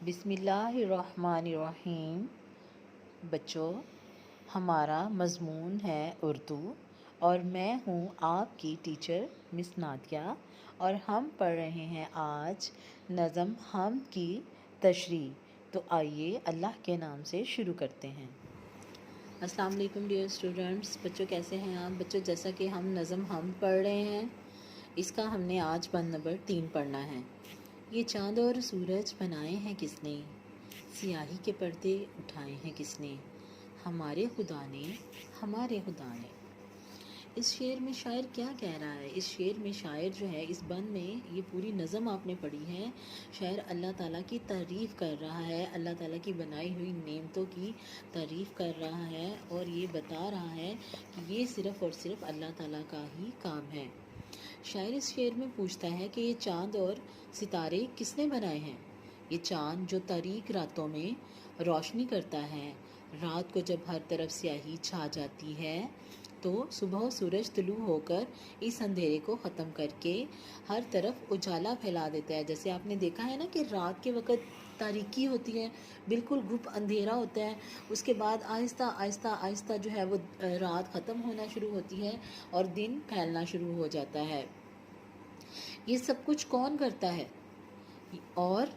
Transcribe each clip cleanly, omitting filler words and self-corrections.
بسم اللہ الرحمن الرحیم۔ بچوں، ہمارا مضمون ہے اردو اور میں ہوں آپ کی ٹیچر مس نادیہ، اور ہم پڑھ رہے ہیں آج نظم حمد کی تشریح۔ تو آئیے اللہ کے نام سے شروع کرتے ہیں۔ السلام علیکم ڈیئر اسٹوڈنٹس۔ بچوں کیسے ہیں آپ؟ بچوں جیسا کہ ہم نظم حمد پڑھ رہے ہیں، اس کا ہم نے آج بند نمبر 3 پڑھنا ہے۔ یہ چاند اور سورج بنائے ہیں کس نے، سیاہی کے پردے اٹھائے ہیں کس نے، ہمارے خدا نے، ہمارے خدا نے۔ اس شعر میں شاعر کیا کہہ رہا ہے؟ اس شعر میں شاعر جو ہے، اس بند میں یہ پوری نظم آپ نے پڑھی ہے، شاعر اللہ تعالیٰ کی تعریف کر رہا ہے، اللہ تعالیٰ کی بنائی ہوئی نعمتوں کی تعریف کر رہا ہے، اور یہ بتا رہا ہے کہ یہ صرف اور صرف اللہ تعالیٰ کا ہی کام ہے۔ شاعر اس شعر میں پوچھتا ہے کہ یہ چاند اور ستارے کس نے بنائے ہیں؟ یہ چاند جو تاریک راتوں میں روشنی کرتا ہے، رات کو جب ہر طرف سیاہی چھا جاتی ہے تو صبح سورج طلوع ہو کر اس اندھیرے کو ختم کر کے ہر طرف اجالا پھیلا دیتا ہے۔ جیسے آپ نے دیکھا ہے نا کہ رات کے وقت تاریکی ہوتی ہے، بالکل گھپ اندھیرا ہوتا ہے، اس کے بعد آہستہ آہستہ آہستہ جو ہے وہ رات ختم ہونا شروع ہوتی ہے اور دن پھیلنا شروع ہو جاتا ہے۔ یہ سب کچھ کون کرتا ہے؟ اور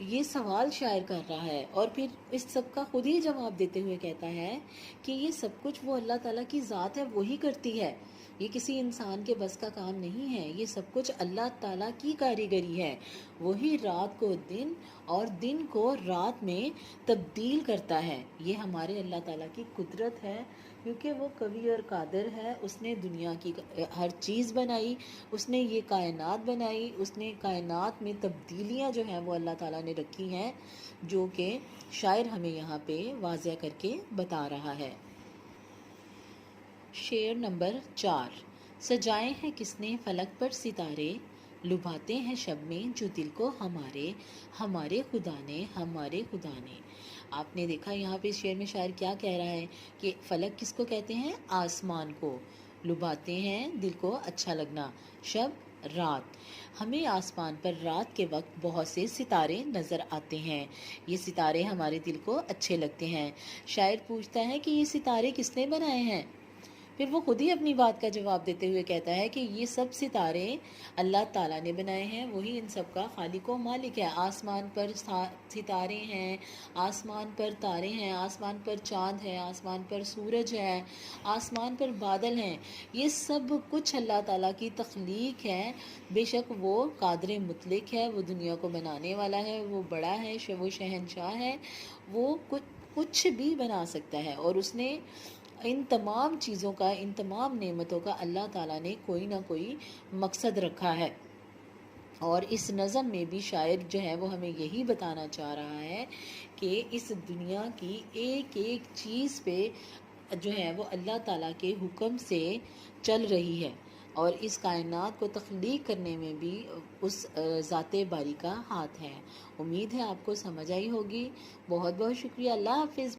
یہ سوال شاعر کر رہا ہے، اور پھر اس سب کا خود ہی جواب دیتے ہوئے کہتا ہے کہ یہ سب کچھ وہ اللہ تعالیٰ کی ذات ہے، وہی کرتی ہے، یہ کسی انسان کے بس کا کام نہیں ہے، یہ سب کچھ اللہ تعالیٰ کی کاریگری ہے۔ وہی رات کو دن اور دن کو رات میں تبدیل کرتا ہے۔ یہ ہمارے اللہ تعالیٰ کی قدرت ہے، کیونکہ وہ قوی اور قادر ہے۔ اس نے دنیا کی ہر چیز بنائی، اس نے یہ کائنات بنائی، اس نے کائنات میں تبدیلیاں جو ہیں وہ اللہ تعالیٰ نے رکھی ہیں، جو کہ شاعر ہمیں یہاں پہ واضح کر کے بتا رہا ہے۔ شعر نمبر 4۔ سجائے ہیں کس نے فلک پر ستارے، لبھاتے ہیں شب میں جو دل کو ہمارے، ہمارے خدا نے، ہمارے خدا نے۔ آپ نے دیکھا یہاں پہ اس شعر میں شاعر کیا کہہ رہا ہے کہ فلک کس کو کہتے ہیں؟ آسمان کو۔ لبھاتے ہیں دل کو اچھا لگنا، شب رات۔ ہمیں آسمان پر رات کے وقت بہت سے ستارے نظر آتے ہیں، یہ ستارے ہمارے دل کو اچھے لگتے ہیں۔ شاعر پوچھتا ہے کہ یہ ستارے کس نے بنائے ہیں؟ پھر وہ خود ہی اپنی بات کا جواب دیتے ہوئے کہتا ہے کہ یہ سب ستارے اللہ تعالیٰ نے بنائے ہیں، وہی ان سب کا خالق و مالک ہے۔ آسمان پر ستارے ہیں، آسمان پر تارے ہیں، آسمان پر چاند ہے، آسمان پر سورج ہے، آسمان پر بادل ہیں، یہ سب کچھ اللہ تعالیٰ کی تخلیق ہے۔ بے شک وہ قادر مطلق ہے، وہ دنیا کو بنانے والا ہے، وہ بڑا ہے، وہ شہنشاہ ہے، وہ کچھ بھی بنا سکتا ہے، اور اس نے ان تمام چیزوں کا، ان تمام نعمتوں کا اللہ تعالیٰ نے کوئی نہ کوئی مقصد رکھا ہے۔ اور اس نظم میں بھی شاعر جو ہے وہ ہمیں یہی بتانا چاہ رہا ہے کہ اس دنیا کی ایک ایک چیز پہ جو ہے وہ اللہ تعالیٰ کے حکم سے چل رہی ہے، اور اس کائنات کو تخلیق کرنے میں بھی اس ذات باری کا ہاتھ ہے۔ امید ہے آپ کو سمجھ آئی ہوگی۔ بہت بہت شکریہ۔ اللہ حافظ۔